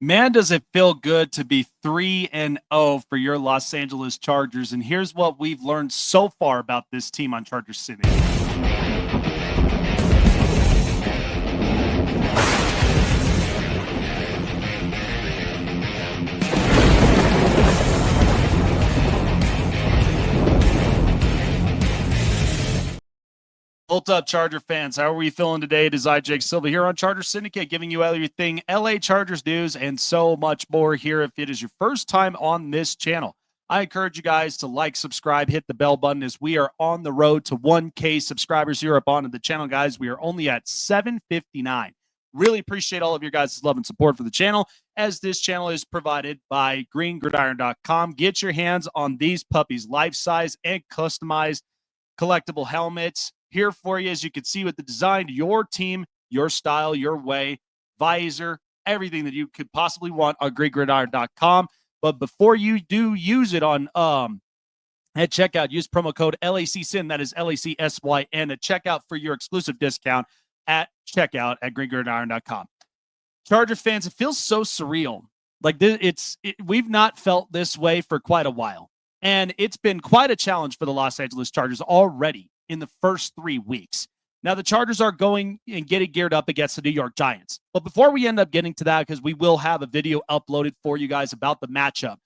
Man, does it feel good to be 3-0 for your Los Angeles Chargers. And here's what we've learned so far about this team on Chargers Syndicate. What's up, Charger fans? How are we feeling today? It is I, Jake Silva, here on Chargers Syndicate, giving you everything LA Chargers news and so much more here. If it is your first time on this channel, I encourage you guys to like, subscribe, hit the bell button as we are on the road to 1K subscribers here up on the channel, guys. We are only at 759. Really appreciate all of your guys' love and support for the channel, as this channel is provided by greengridiron.com. Get your hands on these puppies, life-size and customized collectible helmets here for you. As you can see with the design, your team, your style, your way, visor, everything that you could possibly want on greengridiron.com. But before you do use it on at checkout, use promo code LACSYN, that is LACSYN, at checkout for your exclusive discount at checkout at greengridiron.com. Charger fans, it feels so surreal. Like we've not felt this way for quite a while. And it's been quite a challenge for the Los Angeles Chargers already in the first 3 weeks. Now, the Chargers are going and getting geared up against the New York Giants. But before we end up getting to that, because we will have a video uploaded for you guys about the matchup,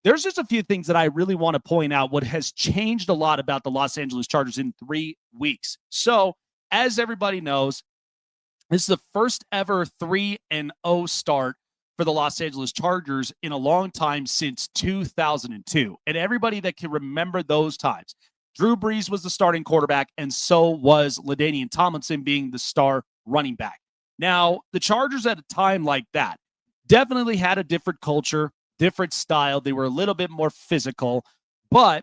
there's just a few things that I really want to point out what has changed a lot about the Los Angeles Chargers in 3 weeks. So, as everybody knows, this is the first ever 3-0 start for the Los Angeles Chargers in a long time, since 2002. And everybody that can remember those times, Drew Brees was the starting quarterback, and so was LaDainian Tomlinson being the star running back. Now, the Chargers at a time like that definitely had a different culture, different style. They were a little bit more physical, but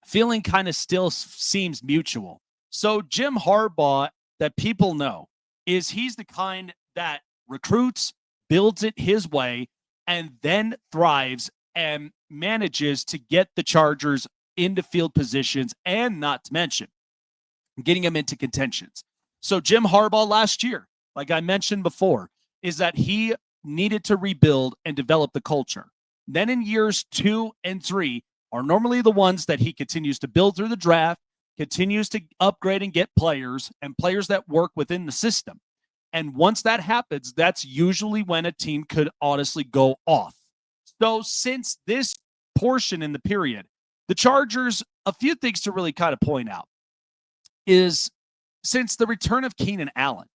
feeling kind of still seems mutual. So Jim Harbaugh, that people know, he's the kind that recruits, builds it his way, and then thrives and manages to get the Chargers into field positions, and not to mention getting them into contentions. So Jim Harbaugh last year, like I mentioned before, is that he needed to rebuild and develop the culture. Then in years 2 and 3 are normally the ones that he continues to build through the draft, continues to upgrade and get players, and players that work within the system. And once that happens, that's usually when a team could honestly go off. So since this portion in the period, the Chargers, a few things to really kind of point out is, since the return of Keenan Allen,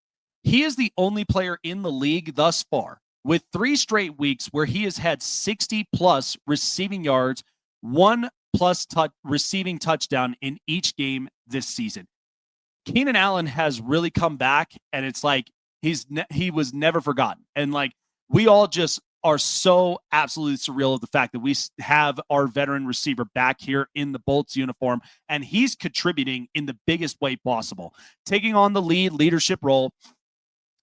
he is the only player in the league thus far with 3 straight weeks where he has had 60-plus receiving yards, 1+ receiving touchdown in each game this season. Keenan Allen has really come back, and it's like he was never forgotten. And like, we all just are so absolutely surreal of the fact that we have our veteran receiver back here in the Bolts uniform, and he's contributing in the biggest way possible, taking on the leadership role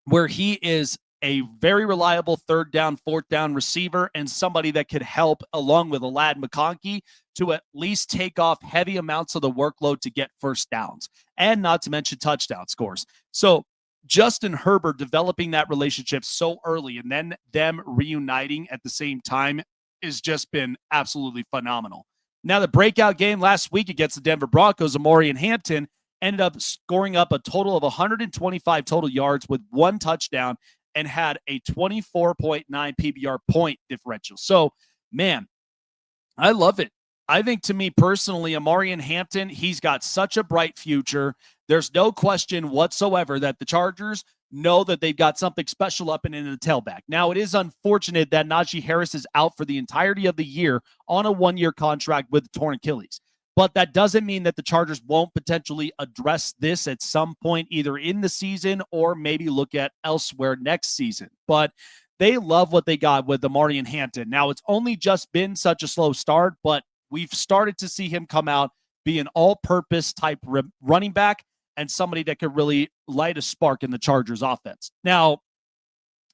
where he is a very reliable 3rd down, 4th down receiver, and somebody that could help, along with Alad McConkey, to at least take off heavy amounts of the workload to get first downs, and not to mention touchdown scores. So Justin Herbert developing that relationship so early, and then them reuniting at the same time, has just been absolutely phenomenal. Now, the breakout game last week against the Denver Broncos, Amari Hampton ended up scoring up a total of 125 total yards with 1 touchdown and had a 24.9 PBR point differential. So, man, I love it. I think, to me personally, Amari Hampton, he's got such a bright future. There's no question whatsoever that the Chargers know that they've got something special up and in the tailback. Now, it is unfortunate that Najee Harris is out for the entirety of the year on a 1-year contract with a torn Achilles. But that doesn't mean that the Chargers won't potentially address this at some point, either in the season or maybe look at elsewhere next season. But they love what they got with Amari Hampton. Now, it's only just been such a slow start, but we've started to see him come out, be an all-purpose type running back, and somebody that could really light a spark in the Chargers offense. Now,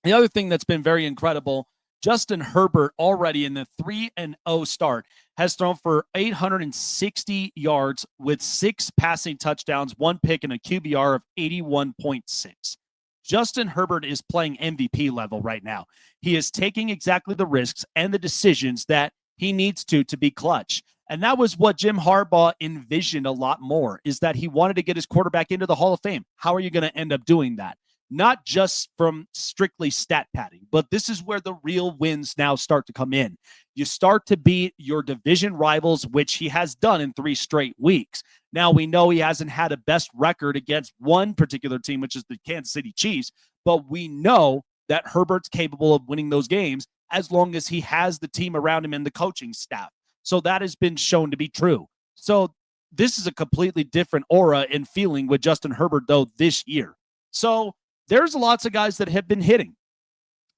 the other thing that's been very incredible, Justin Herbert already in the 3-0 start has thrown for 860 yards with 6 passing touchdowns, 1 pick, and a QBR of 81.6. Justin Herbert is playing MVP level right now. He is taking exactly the risks and the decisions that he needs to be clutch. And that was what Jim Harbaugh envisioned a lot more, is that he wanted to get his quarterback into the Hall of Fame. How are you going to end up doing that? Not just from strictly stat padding, but this is where the real wins now start to come in. You start to beat your division rivals, which he has done in 3 straight weeks. Now, we know he hasn't had a best record against one particular team, which is the Kansas City Chiefs, but we know that Herbert's capable of winning those games as long as he has the team around him and the coaching staff. So that has been shown to be true. So this is a completely different aura and feeling with Justin Herbert, though, this year. So there's lots of guys that have been hitting.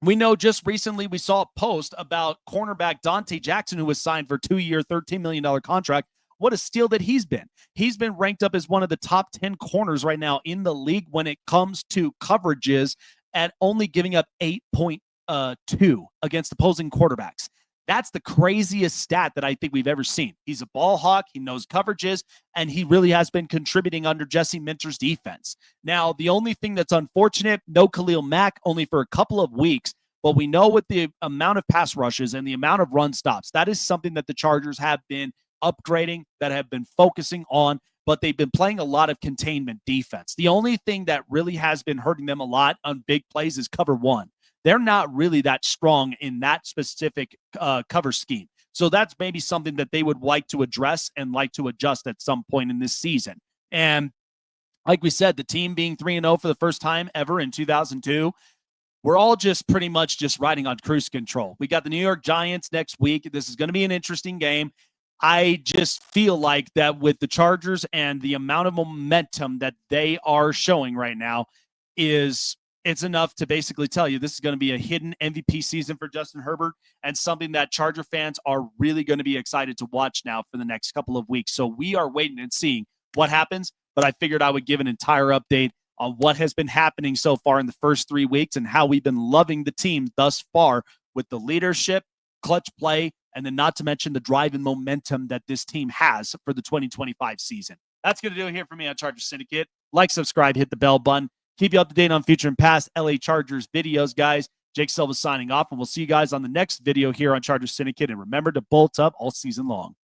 We know just recently we saw a post about cornerback Dante Jackson, who was signed for a 2-year, $13 million contract. What a steal that he's been. He's been ranked up as one of the top 10 corners right now in the league when it comes to coverages, at only giving up 8.2 against opposing quarterbacks. That's the craziest stat that I think we've ever seen. He's a ball hawk. He knows coverages, and he really has been contributing under Jesse Minter's defense. Now, the only thing that's unfortunate, no Khalil Mack, only for a couple of weeks, but we know with the amount of pass rushes and the amount of run stops, that is something that the Chargers have been upgrading, that have been focusing on, but they've been playing a lot of containment defense. The only thing that really has been hurting them a lot on big plays is cover one. They're not really that strong in that specific cover scheme. So that's maybe something that they would like to address and like to adjust at some point in this season. And like we said, the team being 3-0 for the first time ever in 2002, we're all just pretty much just riding on cruise control. We got the New York Giants next week. This is going to be an interesting game. I just feel like that with the Chargers and the amount of momentum that they are showing right now, it's enough to basically tell you this is going to be a hidden MVP season for Justin Herbert, and something that Charger fans are really going to be excited to watch now for the next couple of weeks. So we are waiting and seeing what happens, but I figured I would give an entire update on what has been happening so far in the first 3 weeks and how we've been loving the team thus far with the leadership, clutch play, and then not to mention the drive and momentum that this team has for the 2025 season. That's going to do it here for me on Chargers Syndicate. Like, subscribe, hit the bell button. Keep you up to date on future and past LA Chargers videos, guys. Jake Silva signing off, and we'll see you guys on the next video here on Chargers Syndicate. And remember to bolt up all season long.